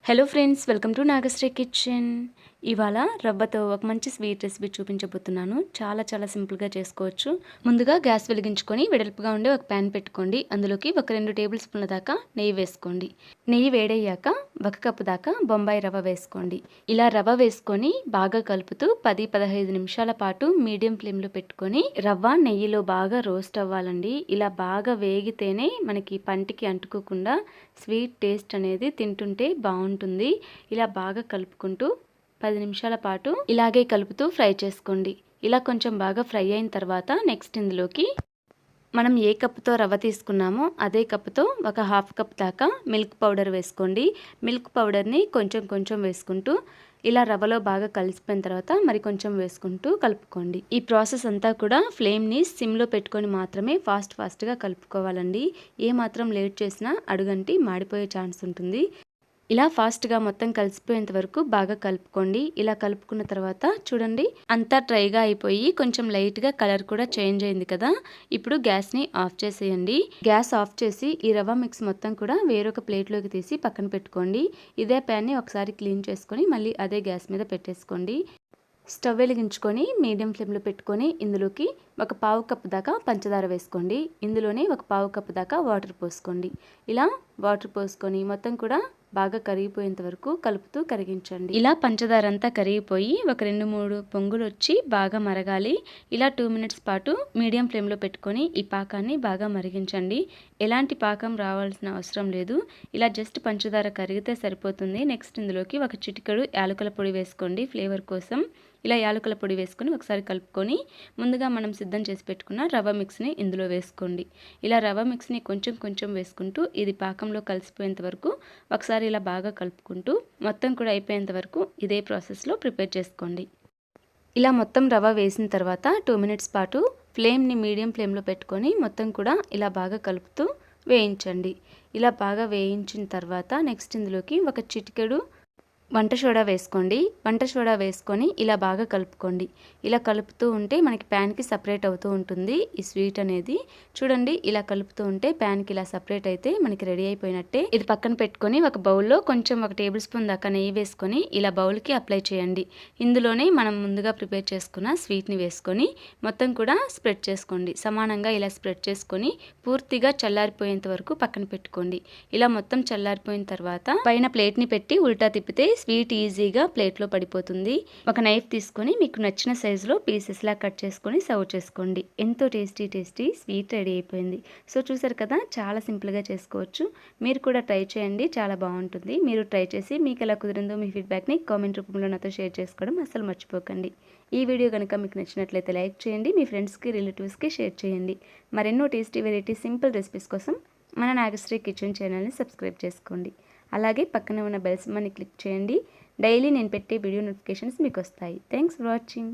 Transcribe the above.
Hello friends, welcome to Nagasri kitchen. ఇవాళ రవ్వతో ఒక మంచి స్వీట్ రెసిపీ చూపించబోతున్నాను. చాలా సింపుల్గా చేసుకోవచ్చు. ముందుగా గ్యాస్ వెలిగించుకొని వెడల్పుగా ఉండే ఒక ప్యాన్ పెట్టుకోండి. అందులోకి ఒక 2 టేబుల్ స్పూన్ల దాకా నెయ్యి వేసుకోండి. నెయ్యి వేడయ్యాక 1 కప్పు దాకా బొంబాయి రవ్వ వేసుకోండి. ఇలా రవ్వ వేసుకొని బాగా కలుపుతూ 10-15 నిమిషాల పాటు మీడియం ఫ్లేమ్లో పెట్టుకొని రవ్వ నెయ్యిలో బాగా రోస్ట్ అవ్వాలండి. ఇలా బాగా వేగితేనే మనకి పంటికి అంటుకోకుండా స్వీట్ టేస్ట్ అనేది తింటుంటే బాగుంటుంది. ఇలా బాగా కలుపుకుంటూ 10 నిమిషాల పాటు ఇలాగే కలుపుతూ ఫ్రై చేసుకోండి. ఇలా కొంచెం బాగా ఫ్రై అయిన తర్వాత నెక్స్ట్ ఇందులోకి మనం ఏ కప్పుతో రవ్వ తీసుకున్నామో అదే కప్పుతో ఒక 1/2 కప్ దాకా మిల్క్ పౌడర్ వేసుకోండి. మిల్క్ పౌడర్ని కొంచెం వేసుకుంటూ ఇలా రవ్వలో బాగా కలిసిపోయిన తర్వాత మరి కొంచెం వేసుకుంటూ కలుపుకోండి. ఈ ప్రాసెస్ అంతా కూడా ఫ్లేమ్ని సిమ్లో పెట్టుకొని మాత్రమే ఫాస్ట్గా కలుపుకోవాలండి. ఏ మాత్రం లేట్ చేసినా అడుగంటి మాడిపోయే ఛాన్స్ ఉంటుంది. ఇలా ఫాస్ట్గా మొత్తం కలిసిపోయేంత వరకు బాగా కలుపుకోండి. ఇలా కలుపుకున్న తర్వాత చూడండి, అంతా డ్రైగా అయిపోయి కొంచెం లైట్గా కలర్ కూడా చేంజ్ అయింది కదా. ఇప్పుడు గ్యాస్ని ఆఫ్ చేసేయండి. గ్యాస్ ఆఫ్ చేసి ఈ రవ్వ మిక్స్ మొత్తం కూడా వేరొక ప్లేట్లోకి తీసి పక్కన పెట్టుకోండి. ఇదే ప్యాన్ని ఒకసారి క్లీన్ చేసుకొని మళ్ళీ అదే గ్యాస్ మీద పెట్టేసుకోండి. స్టవ్ వెలిగించుకొని మీడియం ఫ్లేమ్లో పెట్టుకొని ఇందులోకి ఒక 1/4 కప్పు దాకా పంచదార వేసుకోండి. ఇందులోనే ఒక 1/4 కప్పు దాకా వాటర్ పోసుకోండి. ఇలా వాటర్ పోసుకొని మొత్తం కూడా బాగా కరిగిపోయేంత వరకు కలుపుతూ కరిగించండి. ఇలా పంచదార అంతా కరిగిపోయి ఒక 2-3 పొంగులు వచ్చి బాగా మరగాలి. ఇలా 2 మినిట్స్ పాటు మీడియం ఫ్లేమ్లో పెట్టుకొని ఈ పాకాన్ని బాగా మరిగించండి. ఎలాంటి పాకం రావాల్సిన అవసరం లేదు. ఇలా జస్ట్ పంచదార కరిగితే సరిపోతుంది. నెక్స్ట్ ఇందులోకి ఒక చిటికెడు యాలకుల పొడి వేసుకోండి ఫ్లేవర్ కోసం. ఇలా యాలకుల పొడి వేసుకొని ఒకసారి కలుపుకొని ముందుగా మనం సిద్ధం చేసి పెట్టుకున్న రవ్వ మిక్స్ని ఇందులో వేసుకోండి. ఇలా రవ్వ మిక్స్ని కొంచెం వేసుకుంటూ ఇది పాకంలో కలిసిపోయేంత వరకు ఒకసారి ఇలా బాగా కలుపుకుంటూ మొత్తం కూడా అయిపోయేంత వరకు ఇదే ప్రాసెస్లో ప్రిపేర్ చేసుకోండి. ఇలా మొత్తం రవ్వ వేసిన తర్వాత 2 మినిట్స్ పాటు ఫ్లేమ్ని మీడియం ఫ్లేమ్లో పెట్టుకొని మొత్తం కూడా ఇలా బాగా కలుపుతూ వేయించండి. ఇలా బాగా వేయించిన తర్వాత నెక్స్ట్ ఇందులోకి ఒక చిటికెడు వంట సోడా వేసుకోండి. వంట సోడా వేసుకొని ఇలా బాగా కలుపుకోండి. ఇలా కలుపుతూ ఉంటే మనకి ప్యాన్కి సపరేట్ అవుతూ ఉంటుంది ఈ స్వీట్ అనేది. చూడండి, ఇలా కలుపుతూ ఉంటే ప్యాన్కి ఇలా సపరేట్ అయితే మనకి రెడీ అయిపోయినట్టే. ఇది పక్కన పెట్టుకొని ఒక బౌల్లో కొంచెం 1 టేబుల్ స్పూన్ దాకా నెయ్యి వేసుకొని ఇలా బౌల్కి అప్లై చేయండి. ఇందులోనే మనం ముందుగా ప్రిపేర్ చేసుకున్న స్వీట్ని వేసుకొని మొత్తం కూడా స్ప్రెడ్ చేసుకోండి. సమానంగా ఇలా స్ప్రెడ్ చేసుకొని పూర్తిగా చల్లారిపోయేంత వరకు పక్కన పెట్టుకోండి. ఇలా మొత్తం చల్లారిపోయిన తర్వాత పైన ప్లేట్ని పెట్టి ఉల్టా తిప్పితే స్వీట్ ఈజీగా ప్లేట్లో పడిపోతుంది. ఒక నైఫ్ తీసుకొని మీకు నచ్చిన సైజులో పీసెస్లా కట్ చేసుకొని సర్వ్ చేసుకోండి. ఎంతో టేస్టీ స్వీట్ రెడీ అయిపోయింది. సో చూసారు కదా, చాలా సింపుల్గా చేసుకోవచ్చు. మీరు కూడా ట్రై చేయండి, చాలా బాగుంటుంది. మీరు ట్రై చేసి మీకు ఎలా కుదిరిందో మీ ఫీడ్బ్యాక్ని కామెంట్ రూపంలో నాతో షేర్ చేసుకోవడం అసలు మర్చిపోకండి. ఈ వీడియో కనుక మీకు నచ్చినట్లయితే లైక్ చేయండి, మీ ఫ్రెండ్స్కి రిలేటివ్స్కి షేర్ చేయండి. మరెన్నో టేస్టీ వెరైటీ సింపుల్ రెసిపీస్ కోసం మన నాగశ్రీ కిచెన్ ఛానల్ని సబ్స్క్రైబ్ చేసుకోండి. అలాగే పక్కన ఉన్న బెల్ సింబల్ని క్లిక్ చేయండి. డైలీ నేను పెట్టే వీడియో నోటిఫికేషన్స్ మీకు వస్తాయి. Thanks for watching.